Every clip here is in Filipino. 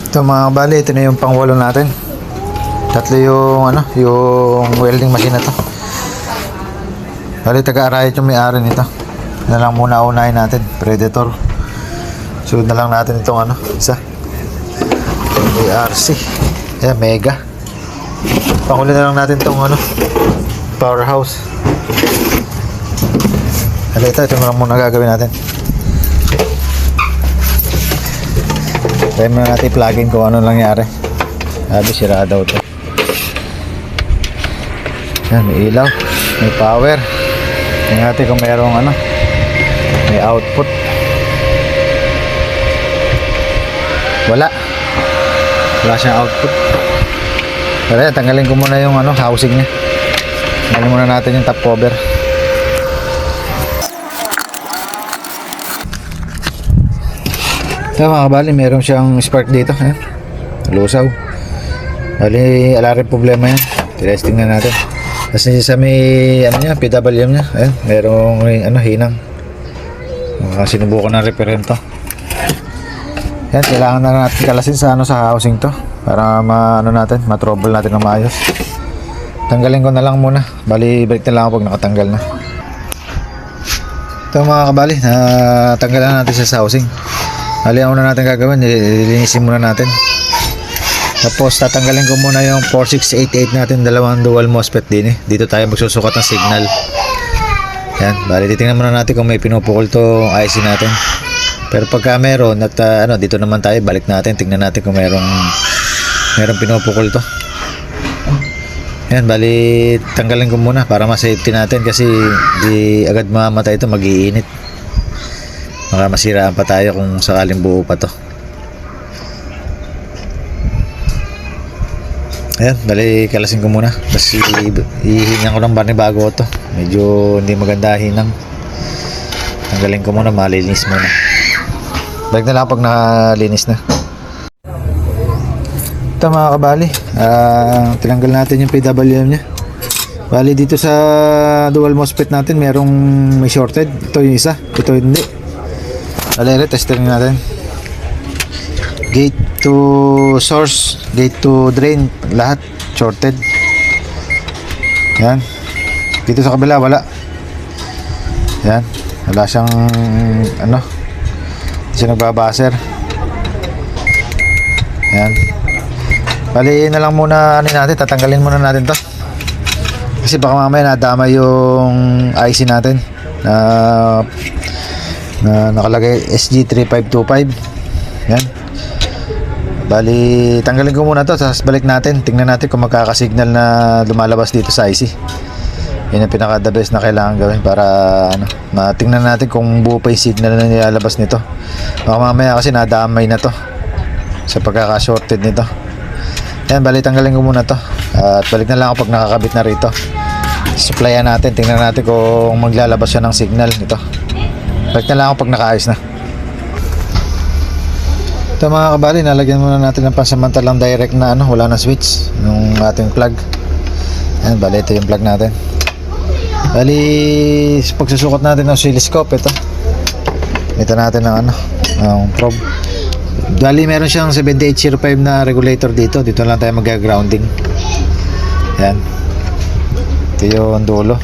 Ito mga bali, ito na yung pangwalo natin. Tatlo yung yung welding machine na to. Bali, taga-arayat yung may-ari nito. Na lang muna unahin natin, Predator. Sunod na lang natin itong isa. ARC. Ayan, Mega. Panghuli na lang natin itong Powerhouse. Bali, ito lang muna gagawin natin. Try muna natin plug-in kung ano nangyari. Sabi, sira daw ito. Yan, may ilaw, may power. Tingnan natin kung mayroong may output. Wala siyang output. Pero yan, tanggalin ko muna yung housing niya. Tanggalin muna natin yung top cover. Ito mga kabali, meron siyang spark dito. Lusaw. Bali, ala rin problema yan. Testing na natin. Kasi sa may PWM niya, merong hinang. Sinubukan ng repair to. Yan, kailangan na natin kalasin sa housing to para ma-trouble natin ng maayos. Tanggalin ko na lang muna. Bali, balik na lang ako pag nakatanggal na. Ito mga kabali, natanggalan natin sa housing. Bali, ang una natin gagawin, linisin muna natin. Tapos tatanggalin ko muna yung 4688 natin, dalawang dual MOSFET din. Dito tayo magsusukat ng signal. Yan, bali titingnan muna natin kung may pinupukol to IC natin. Pero pagka meron at dito naman tayo, balik natin, tingnan natin kung merong pinupukol to. Yan, bali tanggalin ko muna para ma-safety natin kasi di agad mamatay ito, mag-iinit. Baka masiraan pa tayo kung sakaling buo pa to. Ayan, bali kalasin ko muna kasi ihinang ko ng bago ito. Medyo hindi maganda hinang. Tanggalin ko muna, malinis muna. Balik na lang pag nakalinis na. Ito mga kabali, tinanggal natin yung PWM nya. Bali dito sa dual MOSFET natin merong may shorted. Ito yung isa, ito hindi. Bali, testing natin. Gate to source, gate to drain, lahat shorted. Yan. Dito sa kabila wala. Yan. Wala siyang hindi siya nagbabaser. Yan. Bali na lang muna natin, tatanggalin muna natin to. Kasi baka mamaya nadama yung IC natin na nakalagay SG3525. Yan. Bali, tanggalin ko muna to, tapos balik natin. Tingnan natin kung magkakasignal na lumalabas dito sa IC. Yan ang pinaka the best na kailangan gawin para matingnan natin kung buo pa yung signal na nilalabas nito. Baka mamaya kasi nadamay na to sa pagkaka-shorted nito. Yan, bali tanggalin ko muna to. At balik na lang ako pag nakakabit na rito. Supplyan natin, tingnan natin kung maglalabas siya ng signal nito. Balik na lang ako pag nakaayos na. Ito mga kabali, nalagyan muna natin ng pansamantalang direct na wala na switch yung ating plug. Ayan, bali ito yung plug natin. Bali, pagsusukat natin ng oscilloscope, ito natin ng probe. Bali, meron siyang 7805 na regulator dito. Dito lang tayo mag-grounding. Ayan. Ito yung dulo.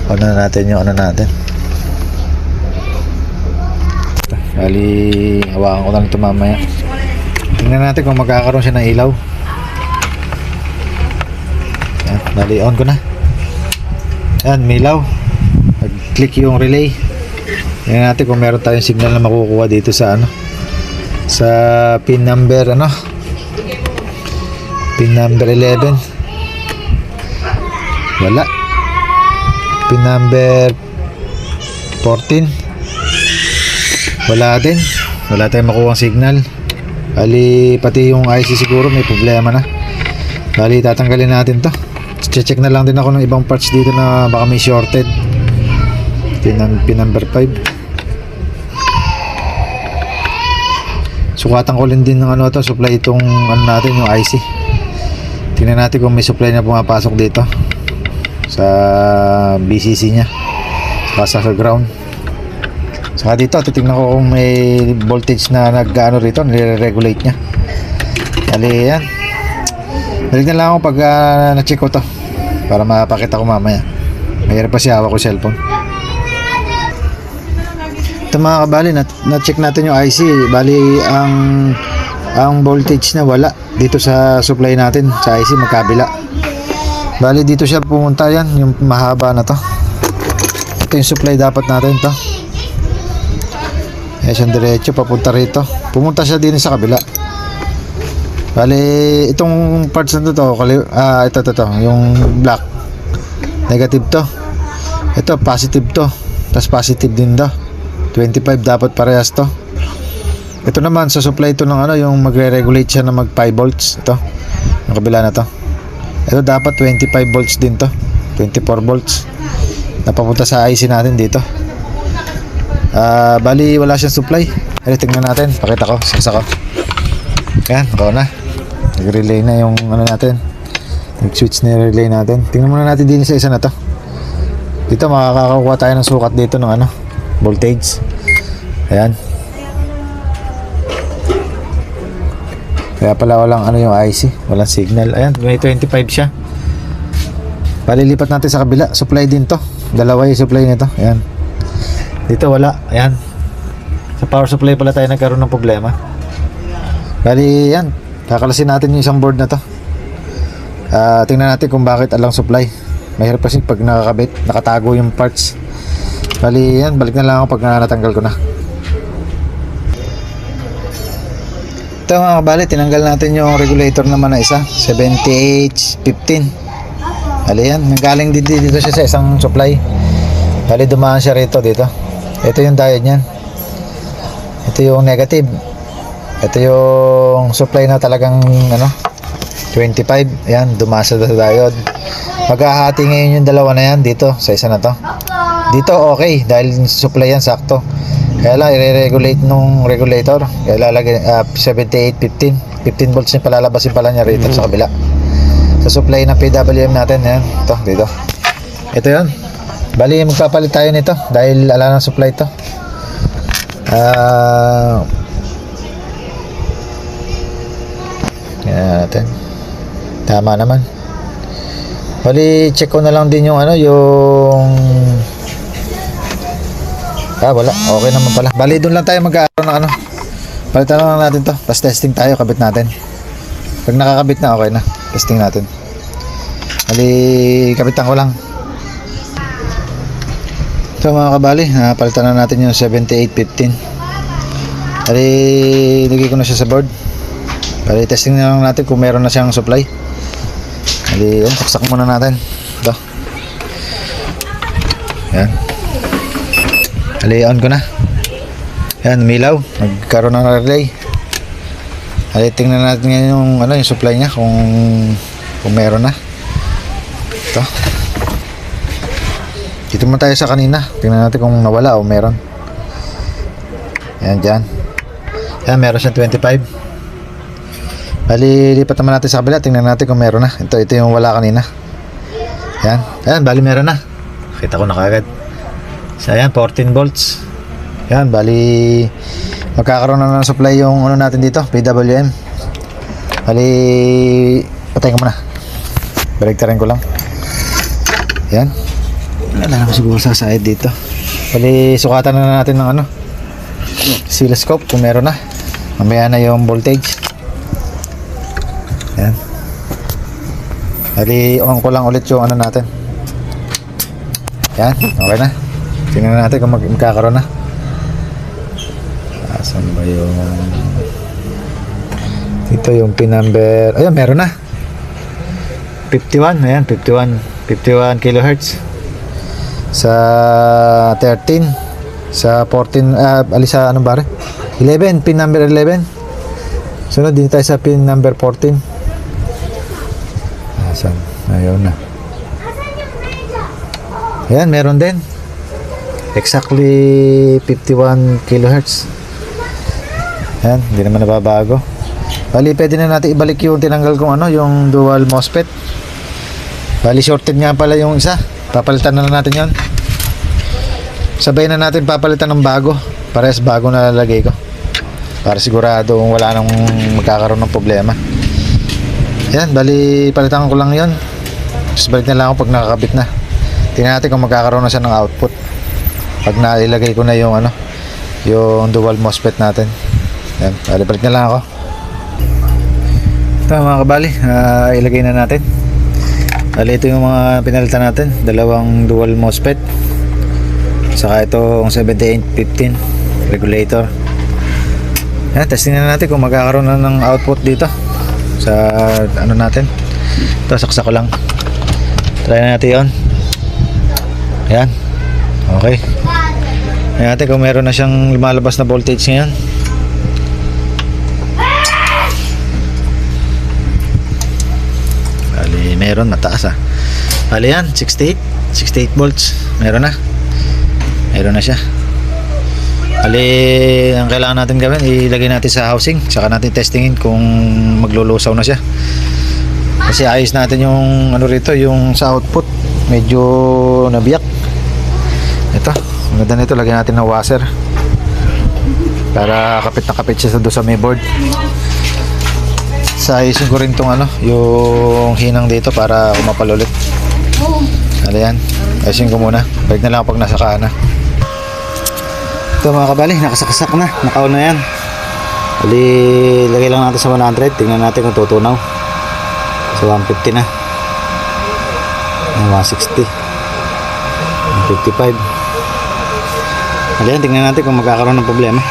Ano na natin yung natin. Bali, hawakan ko lang ito mamaya. Tingnan natin kung magkakaroon siya ng ilaw. Yan, bali, on ko na. Yan, may ilaw. Pag-click yung relay. Tingnan natin kung meron tayong signal na makukuha dito sa sa pin number pin number 11. Wala. Pin number 14. Wala din. Wala tayong makuha signal. Bali, pati yung IC siguro may problema na. Bali, tatanggalin natin to. Check na lang din ako ng ibang parts dito na baka may shorted. Pin number 5. Sukatan ko din ng supply itong natin, yung IC. Tingnan natin kung may supply na pumapasok dito sa BCC nya. Saka sa ground. Saka dito, titignan ko kung may voltage na nag-ano rito, nire-regulate niya. Bali, yan. Balik na lang ako pag na-check ko to para mapakita ko mamaya. Mayroon pa siya hawak ko cellphone. Ito mga kabali, na-check natin yung IC. Bali, ang voltage na wala dito sa supply natin sa IC magkabila. Bali, dito siya pumunta, yan, yung mahaba na to. Ito yung supply dapat natin to. Yan siyang diretso papunta rito. Pumunta siya din sa kabila. Bali, itong parts na to, ito, yung black. Negative to. Ito, positive to. Tapos positive din to. 25 dapat parehas to. Ito naman, sa supply ito ng ano, yung magre-regulate siya na mag 5 volts. Ito, yung kabila na to. Ito dapat 25 volts din to. 24 volts. Napapunta sa IC natin dito. Bali, wala siyang supply. Ay, tingnan natin. Pakita ko, saksa ko. Yan, ako na. Nag-relay na yung ano natin. Nag-switch na yung relay natin. Tingnan muna natin din sa isa na to. Dito makakakuha tayo ng sukat dito ng ano, voltage. Ayan. Kaya pala walang ano yung IC, walang signal. Ayan, may 25 siya. Palilipat natin sa kabila. Supply din to. Dalawa yung supply nito. Ayan. Dito wala. Ayan. Sa power supply pala tayo nagkaroon ng problema. Bali, yan. Kakalasin natin yung isang board na to. Tingnan natin kung bakit alang supply. Mahirap kasi pag nakakabit, nakatago yung parts. Bali, yan. Balik na lang ako pag natanggal ko na. Ito mga kabali, tinanggal natin yung regulator naman na isa. 70H15. Bali yan. Nanggaling dito siya sa isang supply. Bali, dumaan siya rito dito. Ito yung diode niyan. Ito yung negative. Ito yung supply na talagang ano, 25. Ayan, dumasa sa diode. Maghahati ngayon yung dalawa na yan dito sa isa na to. Dito okay dahil supply yan sakto. Kaya lang i-regulate nung regulator. Kaya lalagay 78, 15 volts yung palalabasin pala niya rito sa kabila. Sa supply ng PWM natin, yan. Ito, dito. Ito yun. Bali, magpapalit tayo nito dahil ala ng supply to. Yan natin. Tama naman. Bali, check ko na lang din yung ano, yung wala. Okay naman pala. Bali, doon lang tayo mag-aaral ng ano. Palitan lang natin to. Tapos testing tayo, kabit natin. Pag nakakabit na, okay na. Testing natin. Bali, kabitan ko lang. So mga kabali, palitan na natin yung 7815. Bali, lagay ko na siya sa board. Bali, testing na lang natin kung meron na siyang supply. Bali, yan, saksak muna natin. Ito. Yan. Bali, on ko na. Yan, umilaw. Nagkaroon ng relay. Bali, tingnan natin ngayon yung, ano, yung supply niya kung meron na. Ito. Dito mo tayo sa kanina. Tingnan natin kung nawala o meron. Yan, dyan. Yan, meron siyang 25. Bali, lipat naman natin sa kabila. Tingnan natin kung meron na. Ito yung wala kanina. Yan. Ayan, bali meron na. Kita ko na kagad. So, ayan, 14 volts. Yan, bali magkakaroon na ng supply yung ano natin dito, PWM. Bali, patayin ko muna. Baliktarin ko lang. Yan. Wala naman siguro sa side dito. Bali, sukatan na natin ng ano, oscilloscope kung meron na. Mamaya na yung voltage. Yan. Bali, on ko lang ulit yung ano natin. Yan, okay na. Tingnan natin kung magkakaroon na. Asan ba yung ito yung pin number? Ayun, meron na. 51, ayan, 51 kilohertz. Sa 13, sa 14, alisa anong bare? 11, pin number 11. Sunod din tayo sa pin number 14. Asan? Ayun na. Ayan, meron din. Exactly 51 kilohertz. Ayan, hindi naman nababago. Bali, pwede na natin ibalik yung tinanggal kong ano, yung dual MOSFET. Bali, shorted nga pala yung isa. Papalitan na natin yon. Sabay na natin papalitan ng bago. Parehas bago na lalagay ko. Para sigurado wala nang magkakaroon ng problema. Yan, bali palitan ko lang yon. Tapos balik na lang ako pag nakakabit na. Tingnan natin kung magkakaroon na siya ng output. Pag nailagay ko na yung yung dual MOSFET natin. Yan, balik na lang ako. Ito mga kabali, ilagay na natin. Bali ito yung mga pinalitan natin. Dalawang dual MOSFET. Saka itong 7815 regulator. Yan, testing na natin kung magkakaroon na ng output dito sa natin. Ito, saksak ko lang. Try na natin yun. Ayan. Okay. Ayan natin kung meron na siyang lumalabas na voltage ngayon. Bali, meron, mataas Bali yan, 68 volts. Meron na siya. Bali, ang kailangan natin gawin, ilagay natin sa housing, saka natin testingin kung maglulusaw na siya. Kasi ayos natin yung rito, yung sa output, medyo nabiyak. Ito, ang ganda nito, lagyan natin ng washer para kapit na kapit siya doon sa may board. Sa ayusin ko rin tong yung hinang dito para kumapal ulit. Ano yan, ayusin ko muna, balik na lang pag nasa kana. Ito mga kabali, nakasakasak na, naka-on na yan. Bali, lagay lang natin sa 100, tingnan natin kung tutunaw. Sa 150 na. 160. 155. Bali yan, tingnan natin kung magkakaroon ng problema.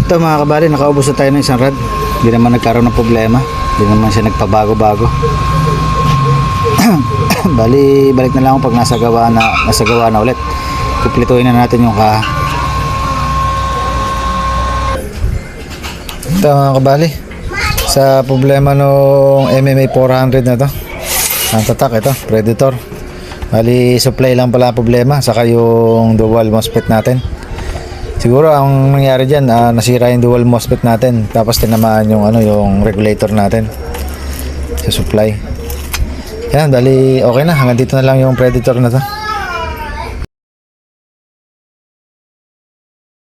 Ito mga kabali, nakaubos na tayo ng isang rad. Hindi naman nagkaroon ng problema. Hindi naman siya nagpabago-bago. Bali, balik na lang pag nasagawa na ulit. Kuplituhin na natin yung kaha. Ito mga kabali, sa problema nung MMA 400 na to, ang tatak ito, Predator. Bali, supply lang pala problema, saka yung dual MOSFET natin. Siguro ang nangyari dyan, nasira yung dual MOSFET natin, tapos tinamaan yung yung regulator natin sa supply. Yan, dali okay na, hanggang dito na lang yung Predator na to.